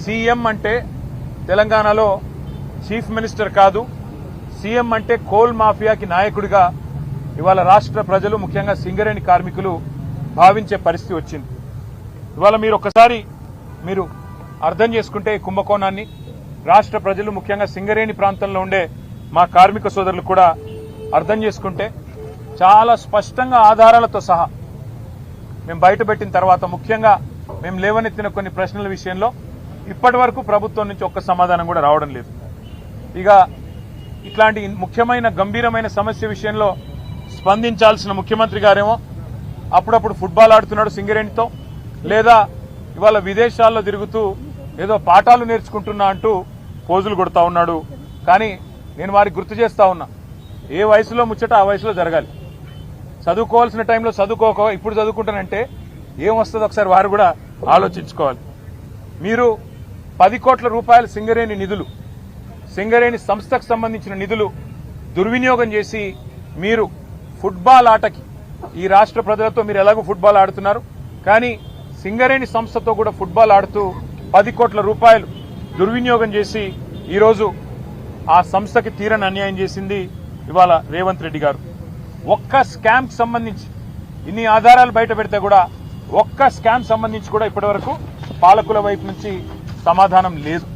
CM అంటే తెలంగాణలో chief minister కాదు, సీఎం అంటే కోల్ మాఫియాకి నాయకుడిగా ఇవాళ రాష్ట్ర ప్రజలు ముఖ్యంగా సింగరేణి కార్మికులు భావించే పరిస్థితి వచ్చింది. ఇవాళ మీరు ఒక్కసారి మీరు అర్థం చేసుకుంటే ఈ కుంభకోణాన్ని రాష్ట్ర ప్రజలు ముఖ్యంగా సింగరేణి ప్రాంతంలో ఉండే మా కార్మిక సోదరులు కూడా అర్థం చేసుకుంటే చాలా స్పష్టంగా ఆధారాలతో సహా మేము బయటపెట్టిన తర్వాత ముఖ్యంగా మేము లేవనెత్తిన కొన్ని ప్రశ్నల విషయంలో ఇప్పటి వరకు ప్రభుత్వం నుంచి ఒక్క సమాధానం కూడా రావడం లేదు. ఇక ఇట్లాంటి ముఖ్యమైన గంభీరమైన సమస్య విషయంలో స్పందించాల్సిన ముఖ్యమంత్రి గారేమో అప్పుడప్పుడు ఫుట్బాల్ ఆడుతున్నాడు సింగరేణితో, లేదా ఇవాళ విదేశాల్లో తిరుగుతూ ఏదో పాఠాలు నేర్చుకుంటున్నా అంటూ పోజులు కొడతా ఉన్నాడు. కానీ నేను వారికి గుర్తు చేస్తా ఉన్నా, ఏ వయసులో ముచ్చట ఆ వయసులో జరగాలి. చదువుకోవాల్సిన టైంలో చదువుకోక ఇప్పుడు చదువుకుంటానంటే ఏం వస్తుందో ఒకసారి వారు కూడా ఆలోచించుకోవాలి. మీరు 10 కోట్ల రూపాయల సింగరేణి నిధులు, సింగరేణి సంస్థకు సంబంధించిన నిధులు దుర్వినియోగం చేసి మీరు ఫుట్బాల్ ఆటకి ఈ రాష్ట్ర ప్రజలతో మీరు ఎలాగో ఫుట్బాల్ ఆడుతున్నారు, కానీ సింగరేణి సంస్థతో కూడా ఫుట్బాల్ ఆడుతూ 10 కోట్ల రూపాయలు దుర్వినియోగం చేసి ఈరోజు ఆ సంస్థకి తీరని అన్యాయం చేసింది ఇవాళ రేవంత్ రెడ్డి గారు. ఒక్క స్కామ్ సంబంధించి ఇన్ని ఆధారాలు బయట పెడితే కూడా ఒక్క స్కామ్ సంబంధించి కూడా ఇప్పటివరకు పాలకుల వైపు నుంచి సమాధానం లేదు.